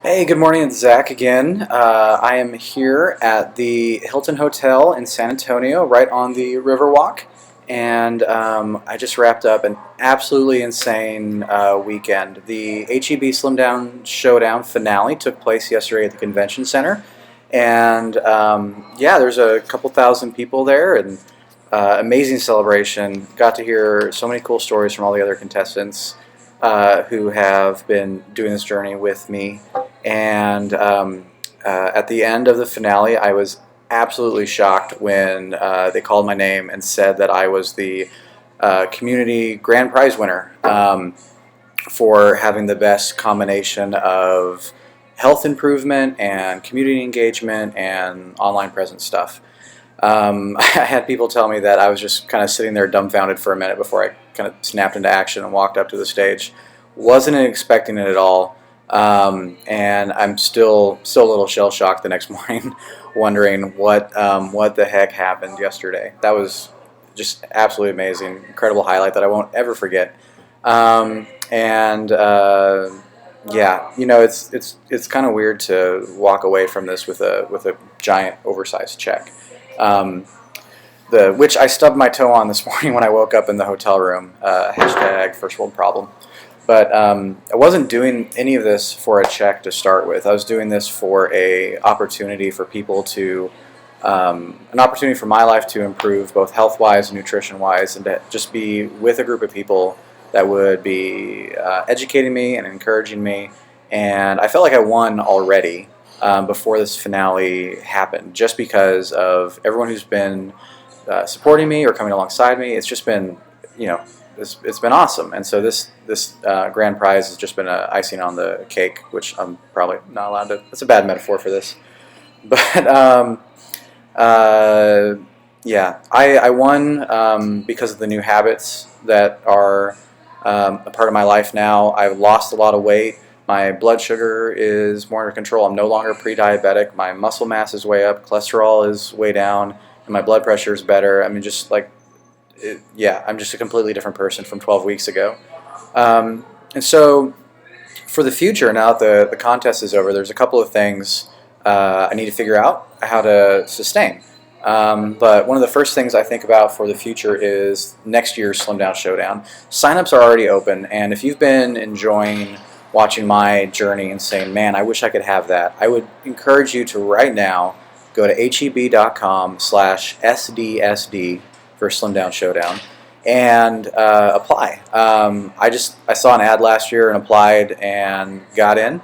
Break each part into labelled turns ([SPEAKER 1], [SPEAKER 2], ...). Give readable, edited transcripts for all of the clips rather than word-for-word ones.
[SPEAKER 1] Hey, good morning. It's Zach again. I am here at the Hilton Hotel in San Antonio, right on the Riverwalk, and I just wrapped up an absolutely insane weekend. The HEB Slimdown Showdown finale took place yesterday at the Convention Center, and yeah, there's a couple thousand people there, and amazing celebration. Got to hear so many cool stories from all the other contestants who have been doing this journey with me. And at the end of the finale, I was absolutely shocked when they called my name and said that I was the community grand prize winner for having the best combination of health improvement and community engagement and online presence stuff. I had people tell me that I was just kind of sitting there dumbfounded for a minute before I kind of snapped into action and walked up to the stage. Wasn't expecting it at all. And I'm still a little shell shocked the next morning, wondering what the heck happened yesterday. That was just absolutely amazing, incredible highlight that I won't ever forget. And yeah, you know, it's kind of weird to walk away from this with a giant oversized check. Which I stubbed my toe on this morning when I woke up in the hotel room. Hashtag first world problem. But I wasn't doing any of this for a check to start with. I was doing this for a opportunity for people to, an opportunity for my life to improve both health-wise and nutrition-wise, and to just be with a group of people that would be educating me and encouraging me. And I felt like I won already before this finale happened, just because of everyone who's been supporting me or coming alongside me. It's just been, you know, it's been awesome. And so this grand prize has just been icing on the cake, which I'm probably not allowed to. That's a bad metaphor for this, but yeah, I won because of the new habits that are a part of my life now. I've lost a lot of weight. My blood sugar is more under control. I'm no longer pre-diabetic. My muscle mass is way up. Cholesterol is way down, and my blood pressure is better. I mean, just like, yeah, I'm just a completely different person from 12 weeks ago. And so for the future, now that the contest is over, there's a couple of things I need to figure out how to sustain. But one of the first things I think about for the future is next year's Slimdown Showdown. Signups are already open, and if you've been enjoying watching my journey and saying, man, I wish I could have that, I would encourage you to right now go to heb.com/SDSD for Slimdown Showdown and apply. I saw an ad last year and applied and got in.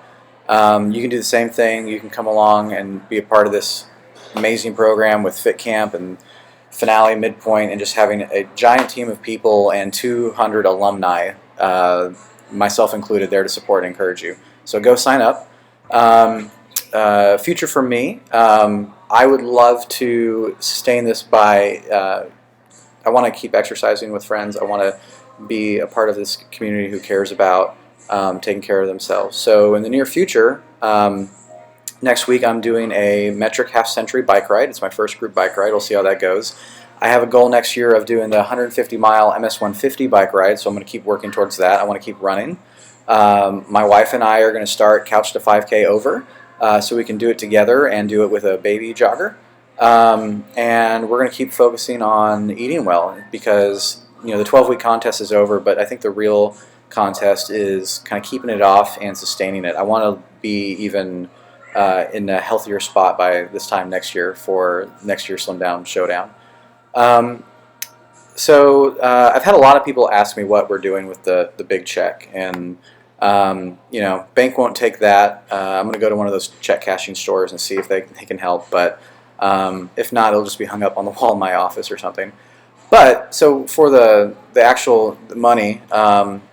[SPEAKER 1] You can do the same thing. You can come along and be a part of this amazing program with Fit Camp and Finale Midpoint, and just having a giant team of people and 200 alumni, myself included, there to support and encourage you. So go sign up. Future for me, I would love to sustain this by, I want to keep exercising with friends. I want to be a part of this community who cares about taking care of themselves. So in the near future, next week I'm doing a metric half-century bike ride. It's my first group bike ride. We'll see how that goes. I have a goal next year of doing the 150-mile MS-150 bike ride, so I'm going to keep working towards that. I want to keep running. My wife and I are going to start Couch to 5K over, so we can do it together and do it with a baby jogger. And we're going to keep focusing on eating well, because, you know, the 12-week contest is over, but I think the real contest is kind of keeping it off and sustaining it. I want to be even in a healthier spot by this time next year for next year's Slimdown Showdown. So I've had a lot of people ask me what we're doing with the big check, and you know, bank won't take that. I'm going to go to one of those check cashing stores and see if they can help, but if not, it'll just be hung up on the wall in my office or something. But so for the actual money,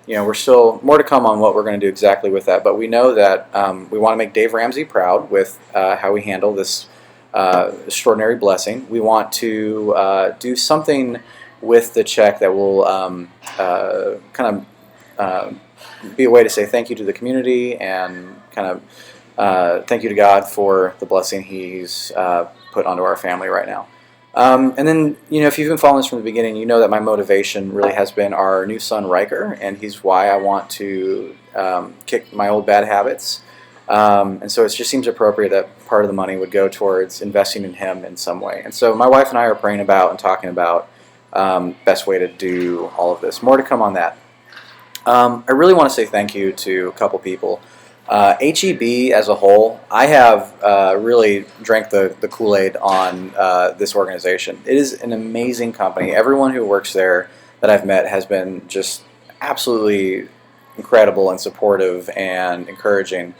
[SPEAKER 1] you know, we're still more to come on what we're going to do exactly with that. But we know that we want to make Dave Ramsey proud with how we handle this extraordinary blessing. We want to do something with the check that will kind of be a way to say thank you to the community, and kind of thank you to God for the blessing He's put onto our family right now. And then, you know, if you've been following this from the beginning, you know that my motivation really has been our new son, Riker, and he's why I want to kick my old bad habits. And so it just seems appropriate that part of the money would go towards investing in him in some way. And so my wife and I are praying about and talking about best way to do all of this. More to come on that. I really want to say thank you to a couple people. HEB as a whole, I have really drank the Kool-Aid on this organization. It is an amazing company. Everyone who works there that I've met has been just absolutely incredible and supportive and encouraging.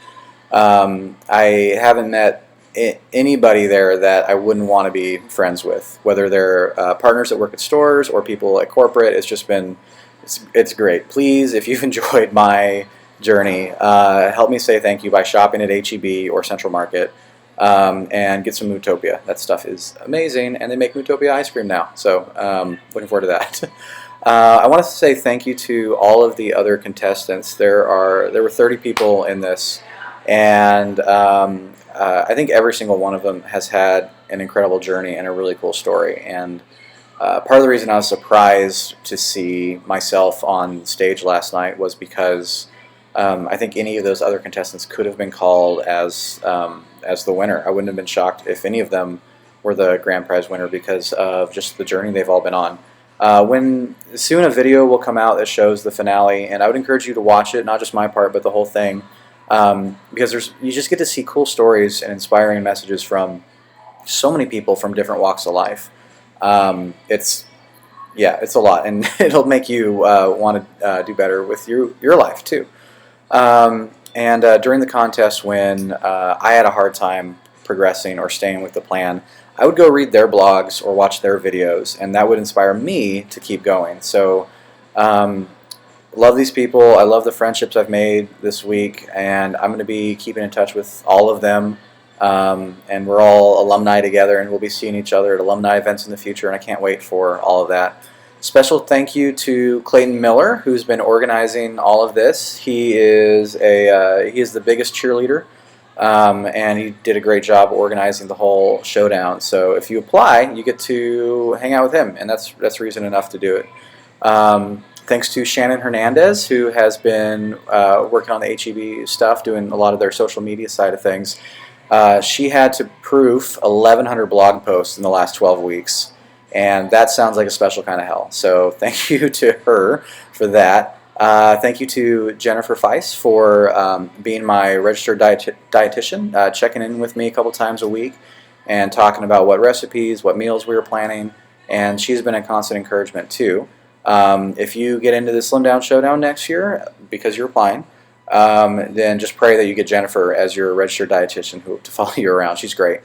[SPEAKER 1] I haven't met anybody there that I wouldn't want to be friends with, whether they're partners that work at stores or people at corporate. It's just been, it's great. Please, if you've enjoyed my journey, help me say thank you by shopping at HEB or Central Market and get some Mootopia. That stuff is amazing, and they make Mootopia ice cream now, so looking forward to that. I want to say thank you to all of the other contestants. There were 30 people in this, and I think every single one of them has had an incredible journey and a really cool story. And part of the reason I was surprised to see myself on stage last night was because I think any of those other contestants could have been called as the winner. I wouldn't have been shocked if any of them were the grand prize winner because of just the journey they've all been on. Soon a video will come out that shows the finale, and I would encourage you to watch it, not just my part, but the whole thing, because you just get to see cool stories and inspiring messages from so many people from different walks of life. It's a lot, and it'll make you want to do better with your life too. During the contest, when I had a hard time progressing or staying with the plan, I would go read their blogs or watch their videos, and that would inspire me to keep going. So, love these people. I love the friendships I've made this week, and I'm going to be keeping in touch with all of them. And we're all alumni together, and we'll be seeing each other at alumni events in the future, and I can't wait for all of that. Special thank you to Clayton Miller, who's been organizing all of this. He is the biggest cheerleader. And he did a great job organizing the whole showdown. So if you apply, you get to hang out with him, and that's reason enough to do it. Thanks to Shannon Hernandez, who has been working on the HEB stuff, doing a lot of their social media side of things. She had to proof 1,100 blog posts in the last 12 weeks, and that sounds like a special kind of hell. So thank you to her for that. Thank you to Jennifer Feiss for being my registered dietitian, checking in with me a couple times a week and talking about what recipes, what meals we were planning, and she's been a constant encouragement too. If you get into the Slimdown Showdown next year, because you're applying, then just pray that you get Jennifer as your registered dietitian to follow you around. She's great.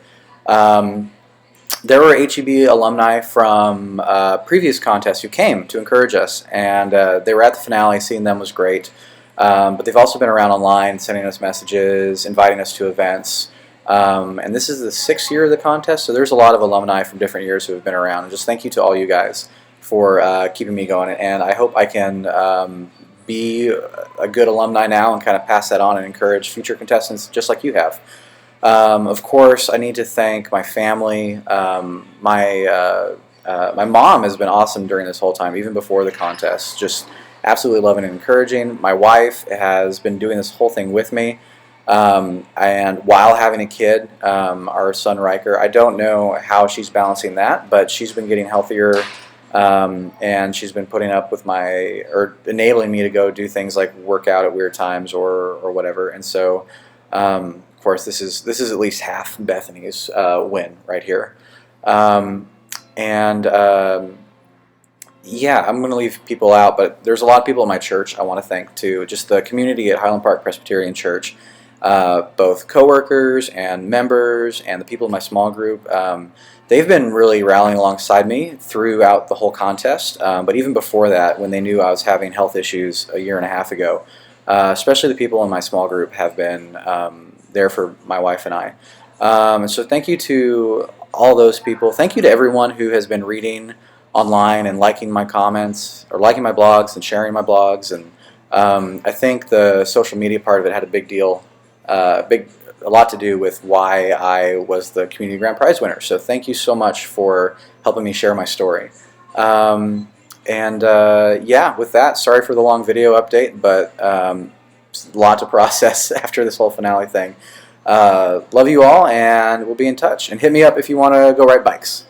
[SPEAKER 1] There were HEB alumni from previous contests who came to encourage us, and they were at the finale. Seeing them was great. But they've also been around online, sending us messages, inviting us to events. And this is the 6th year of the contest, so there's a lot of alumni from different years who have been around. And just thank you to all you guys for keeping me going. And I hope I can be a good alumni now and kind of pass that on and encourage future contestants just like you have. Of course, I need to thank my family. My mom has been awesome during this whole time, even before the contest. Just absolutely loving and encouraging. My wife has been doing this whole thing with me, and while having a kid, our son Riker. I don't know how she's balancing that, but she's been getting healthier, and she's been putting up with or enabling me to go do things like work out at weird times or whatever. And so. Of course, this is at least half Bethany's win right here, yeah, I'm going to leave people out, but there's a lot of people in my church I want to thank too. Just the community at Highland Park Presbyterian Church, both coworkers and members, and the people in my small group. They've been really rallying alongside me throughout the whole contest, but even before that, when they knew I was having health issues a year and a half ago, especially the people in my small group have been there for my wife and I. So thank you to all those people. Thank you to everyone who has been reading online and liking my comments or liking my blogs and sharing my blogs. And I think the social media part of it had a big deal, a lot to do with why I was the Community Grand Prize winner. So thank you so much for helping me share my story. Yeah, with that, sorry for the long video update, but a lot to process after this whole finale thing. Love you all, and we'll be in touch. And hit me up if you want to go ride bikes.